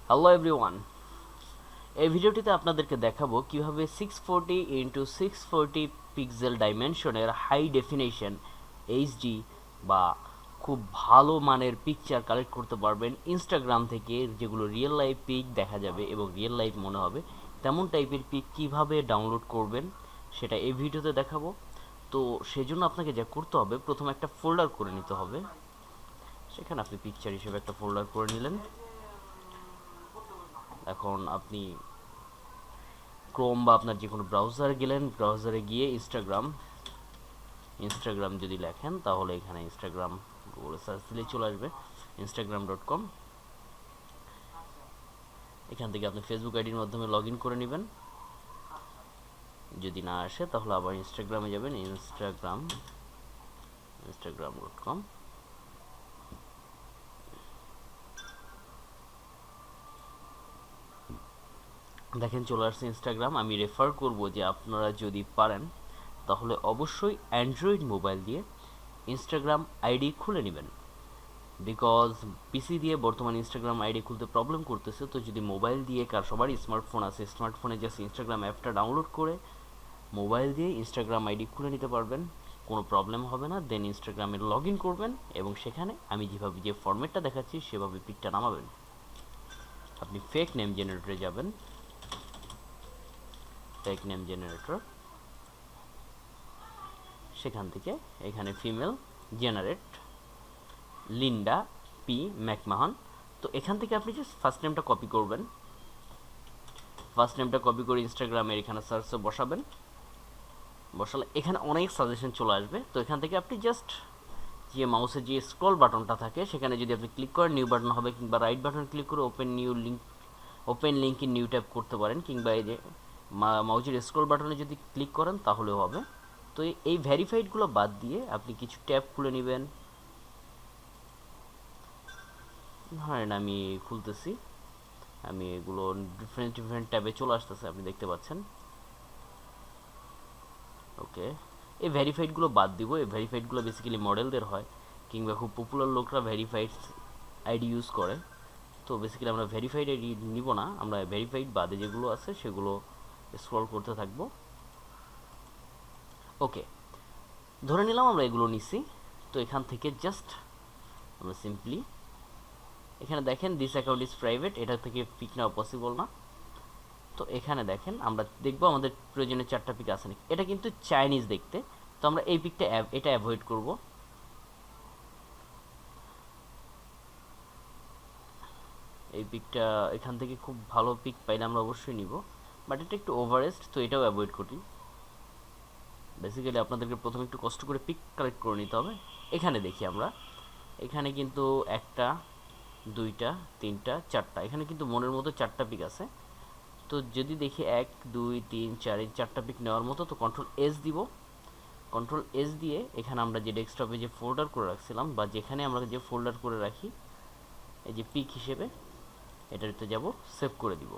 Hello everyone, এই ভিডিওটিতে আপনাদেরকে দেখাবো কিভাবে 640x640 পিক্সেল ডাইমেনশনের হাই ডেফিনেশন এইচডি বা খুব ভালো মানের পিকচার কালেক্ট করতে পারবেন ইনস্টাগ্রাম থেকে, যেগুলো রিয়েল লাইফ পিক দেখা যাবে এবং রিয়েল লাইফ মনে হবে তেমন টাইপের পিক কিভাবে ডাউনলোড করবেন সেটা এই ভিডিওতে দেখাবো। তো সেজন্য আপনাকে যা করতে হবে, প্রথমে একটা ফোল্ডার করে নিতে হবে। সেখানে আপনি পিকচার হিসেবে একটা ফোল্ডার করে নিলেন। এখন আপনি ক্রোম বা আপনার যে কোনো ব্রাউজারে গেলেন, ব্রাউজারে গিয়ে ইনস্টাগ্রাম যদি লেখেন তাহলে এখানে ইনস্টাগ্রাম গুগলে সার্চ দিলেই চলে আসবে instagram.com। এখান থেকে আপনি ফেসবুক আইডির মাধ্যমে লগ ইন করে নেবেন। যদি না আসে তাহলে আবার ইনস্টাগ্রামে যাবেন, instagram.com। দেখেন চলে আসছে ইনস্টাগ্রাম। আমি রেফার করব যে আপনারা যদি পারেন তাহলে অবশ্যই অ্যান্ড্রয়েড মোবাইল দিয়ে ইনস্টাগ্রাম আইডি খুলে নেবেন, বিকজ পিসি দিয়ে বর্তমানে ইনস্টাগ্রাম আইডি খুলতে প্রবলেম করতেছে। তো যদি মোবাইল দিয়ে, সবারই স্মার্টফোন আছে, স্মার্টফোনে জাস্ট ইনস্টাগ্রাম অ্যাপটা ডাউনলোড করে মোবাইল দিয়ে ইনস্টাগ্রাম আইডি খুলে নিতে পারবেন, কোনো প্রবলেম হবে না। দেন ইনস্টাগ্রামে লগ ইন করবেন এবং সেখানে আমি যেভাবে যে ফরম্যাটটা দেখাচ্ছি সেভাবে পিকটা নামাবেন। আপনি ফেক নেম জেনারেটরে যাবেন, ফেক নেম জেনারেটর, সেখান থেকে এখানে ফিমেল জেনারেট লিন্ডা পি ম্যাকমাহান। তো এখান থেকে আপনি জাস্ট ফার্স্ট নেমটা কপি করবেন, ফার্স্ট নেমটা কপি করে ইনস্টাগ্রামের এখানে সার্চে বসাবেন। বসালে এখানে অনেক সাজেশন চলে আসবে। তো এখান থেকে আপনি জাস্ট যে মাউসের যে স্ক্রল বাটনটা থাকে সেখানে যদি আপনি ক্লিক করেন নিউ বাটন হবে, কিংবা রাইট বাটন ক্লিক করে open link in new tab করতে পারেন, কিংবা এই যে মাউসের স্ক্রল বাটনে যদি ক্লিক করেন তাহলেও হবে। তো এই ভেরিফাইডগুলো বাদ দিয়ে আপনি কিছু ট্যাব খুলে নেবেন। ধরেন আমি খুলতেছি, আমি এগুলো ডিফারেন্ট ট্যাবে চলে আসতেছে, আপনি দেখতে পাচ্ছেন। ওকে, এই ভেরিফাইডগুলো বাদ দিব। এই ভেরিফাইডগুলো বেসিক্যালি মডেলদের হয়, কিংবা খুব পপুলার লোকরা ভেরিফাইড আইডি ইউজ করে। তো বেসিক্যালি আমরা ভেরিফাইড আইডি নিব না, আমরা ভেরিফাইড বাদে যেগুলো আছে সেগুলো স্ক্রল করতে থাকবো। ওকে, ধরে নিলাম আমরা এগুলো নিছি। তো এখান থেকে জাস্ট আমরা সিম্পলি এখানে দেখেন দিস অ্যাকাউন্ট ইজ প্রাইভেট, এটা থেকে পিক নেওয়া পসিবল না। তো এখানে দেখেন আমরা দেখবো আমাদের প্রয়োজনীয় 4টা পিক আছে নাকি। এটা কিন্তু চাইনিজ দেখতে, তো আমরা এই পিকটা এটা অ্যাভয়েড করব। এই পিকটা এখান থেকে খুব ভালো পিক পাইলে আমরা অবশ্যই নিব, বাট এটা একটু ওভারেস্ট, তো এটাও অ্যাভয়েড করি। বেসিক্যালি আপনাদেরকে প্রথমে একটু কষ্ট করে পিক কালেক্ট করে নিতে হবে। এখানে দেখি আমরা, এখানে কিন্তু 1টা 2টা 3টা 4টা, এখানে কিন্তু মনের মতো 4টা পিক আছে। তো যদি দেখি 1 2 3 4, এই 4টা পিক নেওয়ার মতো, তো কন্ট্রোল এস দিব। কন্ট্রোল এস দিয়ে এখানে আমরা যে ডেস্কটপে যে ফোল্ডার করে রাখছিলাম, বা যেখানে আমরা যে ফোল্ডার করে রাখি এই যে পিক হিসেবে, এটাতে যাব, সেভ করে দিব।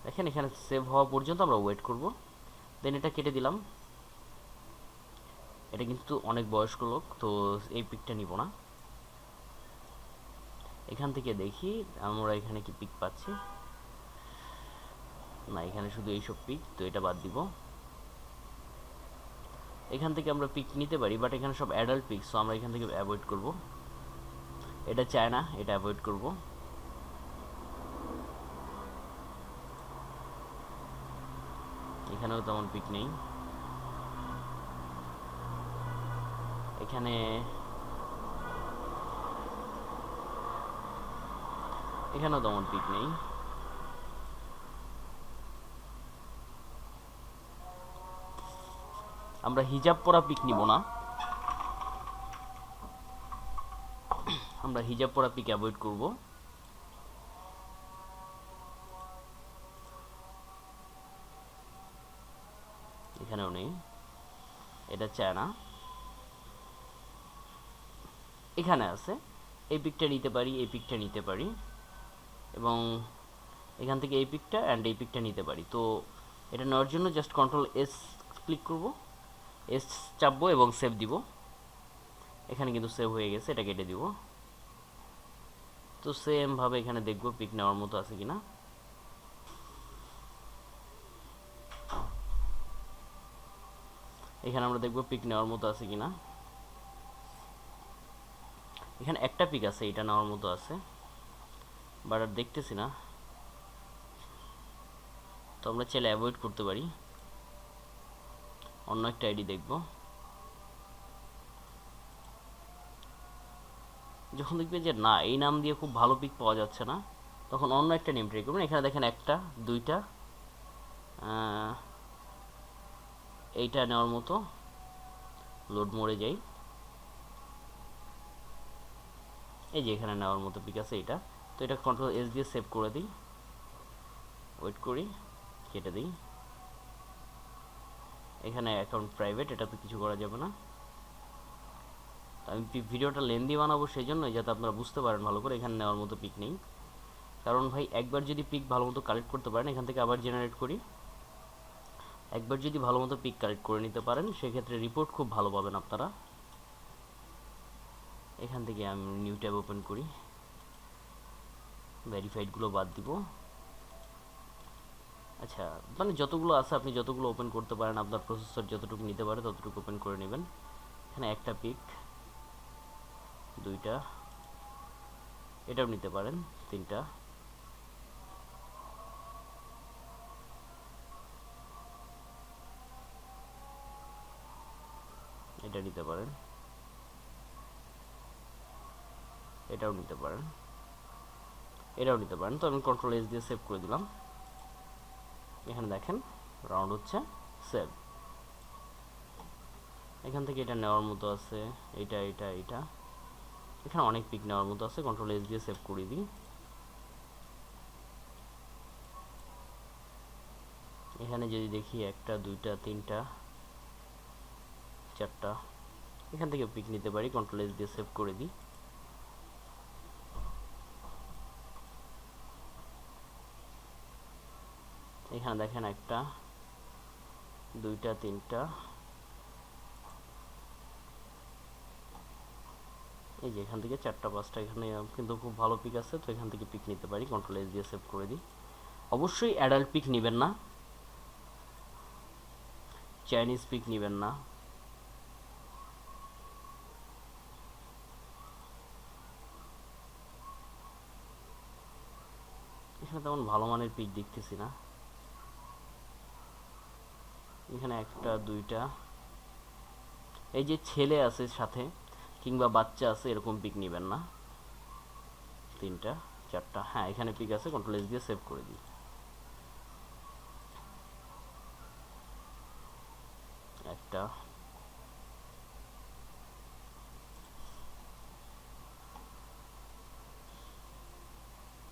দেখেন এখানে সেভ হওয়া পর্যন্ত আমরা ওয়েট করব। দেন এটা কেটে দিলাম। এটা কিন্তু অনেক বয়স্ক লোক, তো এই পিকটা নিব না। এখান থেকে দেখি আমরা এখানে কি পিক পাচ্ছি না, এখানে শুধু এইসব পিক, তো এটা বাদ দিব। এখান থেকে আমরা পিক নিতে পারি, বাট এখানে সব অ্যাডাল্ট পিক, সো আমরা এখান থেকে অ্যাভয়েড করব। এটা চায় না, এটা অ্যাভয়েড করব। এখানেও তেমন পিক নেই। এখানে এখানেও তেমন পিক নেই। আমরা হিজাব পরা পিক নিব না, আমরা হিজাব পরা পিক অ্যাভয়েড করব। এখানেও নেই, এটা চায় না। এখানে আছে, এই পিকটা নিতে পারি, এই পিকটা নিতে পারি, এবং এখান থেকে এই পিকটা অ্যান্ড এই পিকটা নিতে পারি। তো এটা নেওয়ার জন্য জাস্ট কন্ট্রোল এস ক্লিক করব, এস চাপবো এবং সেভ দিব। এখানে কিন্তু সেভ হয়ে গেছে, এটা কেটে দিব। তো সেম ভাবে এখানে দেখব পিক নেওয়ার মতো আছে কিনা। এখানে আমরা দেখব পিক নেওয়ার মতো আছে কিনা। এখানে একটা পিক আছে, এটা নেওয়ার মতো আছে, বাট আর দেখতেছি না। তো আমরা চাইলে অ্যাভয়েড করতে পারি, অন্য একটা আইডি দেখব। যখন দেখবে যে না এই নাম দিয়ে খুব ভালো পিক পাওয়া যাচ্ছে না, তখন অন্য একটা নেম ট্রাই করবেন। এখানে দেখেন একটা, দুইটা, এইটা নেওয়ার মতো। লোড মোড়ে যাই, এই যে এখানে নেওয়ার মতো পিক আছে এটা। তো এটা কন্ট্রোল এস দিয়ে সেভ করে দিই, ওয়েট করি, কেটে দিই। এখানে অ্যাকাউন্ট প্রাইভেট, এটাতে কিছু করা যাবে না। আমি ভিডিওটা লেন্দি বানাবো সেই জন্যই, যাতে আপনারা বুঝতে পারেন ভালো করে। এখানে নেওয়ার মতো পিক নেই, কারণ ভাই একবার যদি পিক ভালো মতো কালেক্ট করতে পারেন, এখান থেকে আবার জেনারেট করি, একবার যদি ভালো মতো পিক কালেক্ট করে নিতে পারেন, সেক্ষেত্রে রিপোর্ট খুব ভালো পাবেন আপনারা। এখান থেকে আমি নিউ ট্যাব ওপেন করি, ভেরিফাইডগুলো বাদ দিব। আচ্ছা, মানে যতগুলো আছে আপনি যতগুলো ওপেন করতে পারেন, আপনার প্রসেসর যতটুকু নিতে পারে ততটুকু ওপেন করে নেবেন। এখানে একটা পিক, দুইটা, এটাও নিতে পারেন, তিনটা, এটা নিতে পারেন, এটাও নিতে পারেন, এটাও নিতে পারেন। তো আমি কন্ট্রোল এস দিয়ে সেভ করে দিলাম। এখানে দেখেন রাউন্ড হচ্ছে সেভ। এখান থেকে এটা নেওয়ার মতো আছে, এটা এটা এটা, এখানে অনেক পিক নেওয়ার মতো আছে। কন্ট্রোল এস দিয়ে সেভ করে দিই। এখানে যদি দেখি একটা, দুইটা, তিনটা, চারটা, এখান থেকে পিক নিতে পারি, কন্ট্রোল এস দিয়ে সেভ করে দিই। এখানে দেখেন একটা, দুইটা, তিনটা, এই যে এখান থেকে চারটা পাঁচটা, এখানে কিন্তু খুব ভালো পিক আছে। তো এখান থেকে পিক নিতে পারি, কন্ট্রোল এস দিয়ে সেভ করে দিই। অবশ্যই অ্যাডাল্ট পিক নেবেন না, চাইনিজ পিক নেবেন না। এখানে তেমন ভালো মানের পিক দেখতেছি না। এখানে একটা, দুইটা, এই যে ছেলে আছে সাথে কিংবা বাচ্চা আছে, এরকম পিক নেবেন না। তিনটা, চারটা, হ্যাঁ এখানে পিক আছে, কন্ট্রোল এস দিয়ে সেভ করে দিই। একটা,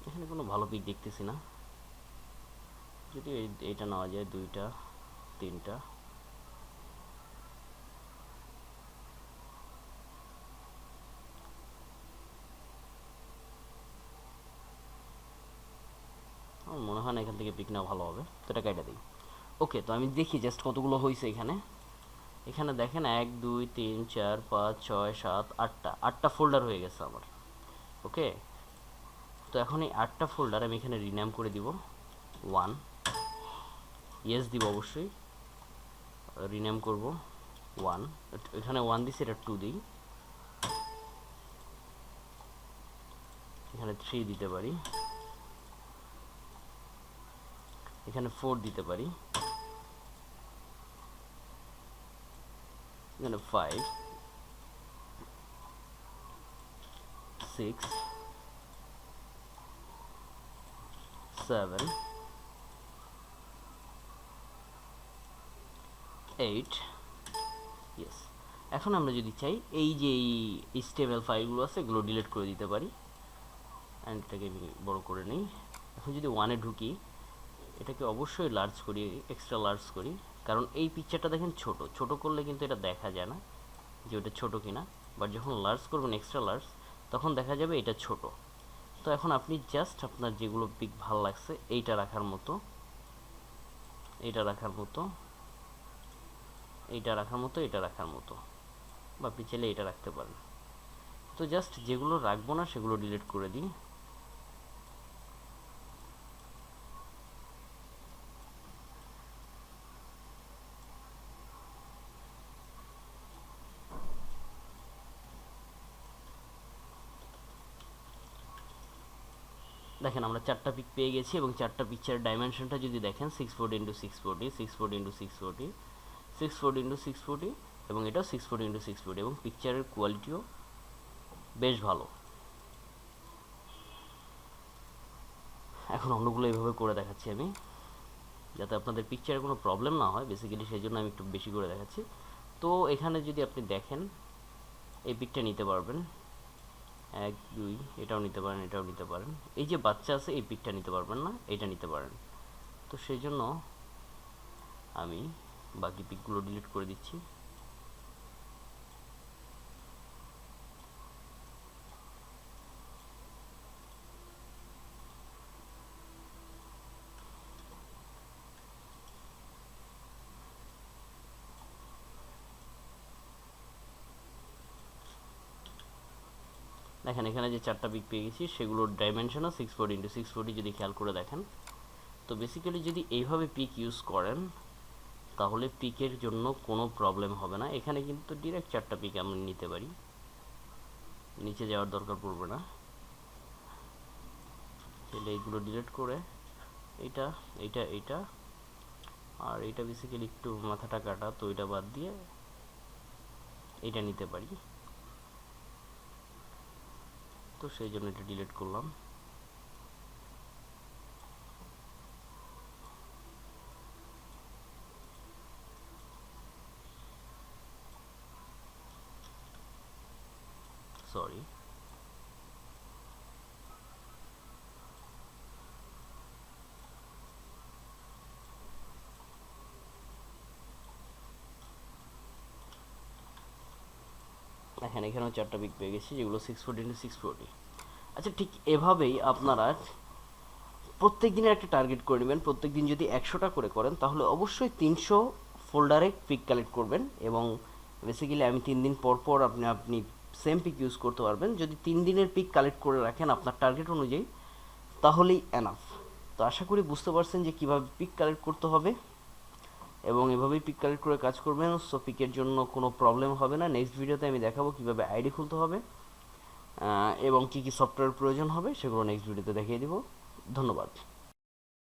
এখানে কোনো ভালো পিক দেখতেছি না, যদি এইটা নেওয়া যায়, দুইটা, তিনটা, আমার মনে হয় না এখান থেকে পিক নেওয়া ভালো হবে, তো এটা কেটে দিই। ওকে, তো আমি দেখি জাস্ট কতগুলো হয়েছে এখানে। এখানে দেখেন 1 2 3 4 5 6 7 8টা, 8টা ফোল্ডার হয়ে গেছে আমার। ওকে, তো এখন এই 8টা ফোল্ডার আমি এখানে রিনেম করে দিব 1, ইয়েস দিব অবশ্যই, রিনেম করব 1, এখানে 1 দিছি, এটা 2 দিই, এখানে 3 দিতে পারি, এখানে 4 দিতে পারি, এখানে 5 6 7 8, ইয়েস। এখন আমরা যদি চাই এই যে এই HTML ফাইলগুলো আছে, এগুলো ডিলিট করে দিতে পারি। অ্যান্ড এটাকে আমি বড় করে নিই। এখন যদি 1-এ ঢুকি, এটাকে অবশ্যই লার্জ করি, এক্সট্রা লার্জ করি, কারণ এই পিকচারটা দেখেন ছোট, ছোট করলে কিন্তু এটা দেখা যায় না যে ওটা ছোট কিনা। বাট যখন লার্জ করবেন, এক্সট্রা লার্জ, তখন দেখা যাবে এটা ছোট। তো এখন আপনি জাস্ট আপনার যেগুলো পিক ভালো লাগছে, এইটা রাখার মতো, এইটা রাখার মতো, এইটা রাখার মতো, এটা রাখার মতো, বা আপনি চাইলে এটা রাখতে পারেন। তো জাস্ট যেগুলো রাখবো না সেগুলো ডিলিট করে দিই। দেখেন আমরা 4টা পিক পেয়ে গেছি এবং 4টা পিকচারের ডাইমেনশনটা যদি দেখেন 640 × 640 640 × 640 640 × 640 এবং এটাও 640 × 640 এবং পিকচারের কোয়ালিটিও বেশ ভালো। এখন অন্যগুলো এইভাবে করে দেখাচ্ছি আমি, যাতে আপনাদের পিকচারে কোনো প্রবলেম না হয়, বেসিক্যালি সেই জন্য আমি একটু বেশি করে দেখাচ্ছি। তো এখানে যদি আপনি দেখেন এই পিকটা নিতে পারবেন, 1 2 এটাও নিতে পারেন, এটাও নিতে পারেন। এই যে বাচ্চা আছে এই পিকটা নিতে পারবেন না, এটা নিতে পারেন। তো সেই জন্য আমি বাকি পিকগুলো ডিলিট করে দিচ্ছি। দেখেন এখানে যে 4টা পিক পেয়ে গেছি সেগুলোর ডাইমেনশনও 640 × 640 যদি খেয়াল করে দেখেন। তো বেসিক্যালি যদি এইভাবে পিক ইউজ করেন তাহলে পিকের জন্য কোনো প্রবলেম হবে না। এখানে কিন্তু ডিরেক্ট 4টা পিক আমরা নিতে পারি, নিচে যাওয়ার দরকার পড়বে না। তাহলে এইগুলো ডিলিট করে এইটা এইটা এইটা আর এইটা বেসিক্যালি একটু মাথাটা কাটা, তো এটা বাদ দিয়ে এইটা নিতে পারি। তো সেই জন্য এটা ডিলিট করলাম। সরি, দেখেন এখানেও 4টা পিক পেয়ে গেছি যেগুলো 640 × 640। আচ্ছা, ঠিক এভাবেই আপনারা প্রত্যেক দিনের একটা টার্গেট করে নেবেন। প্রত্যেক দিন যদি 100টা করে করেন তাহলে অবশ্যই 300 ফোল্ডারে পিক কালেক্ট করবেন এবং বেসিক্যালি আমি 3 দিন পর পর আপনি সেম পিক ইউজ করতে পারবেন। যদি 3 দিনের পিক কালেক্ট করে রাখেন আপনার টার্গেট অনুযায়ী, তাহলেই এনাফ। তো আশা করি বুঝতে পারছেন যে কীভাবে পিক কালেক্ট করতে হবে এবং এভাবেই পিক কালেক্ট করে কাজ করবেন। সো পিকের জন্য কোনো প্রবলেম হবে না। নেক্সট ভিডিওতে আমি দেখাবো কীভাবে আইডি খুলতে হবে এবং কী কী সফটওয়্যার প্রয়োজন হবে, সেগুলো নেক্সট ভিডিওতে দেখিয়ে দিব। ধন্যবাদ।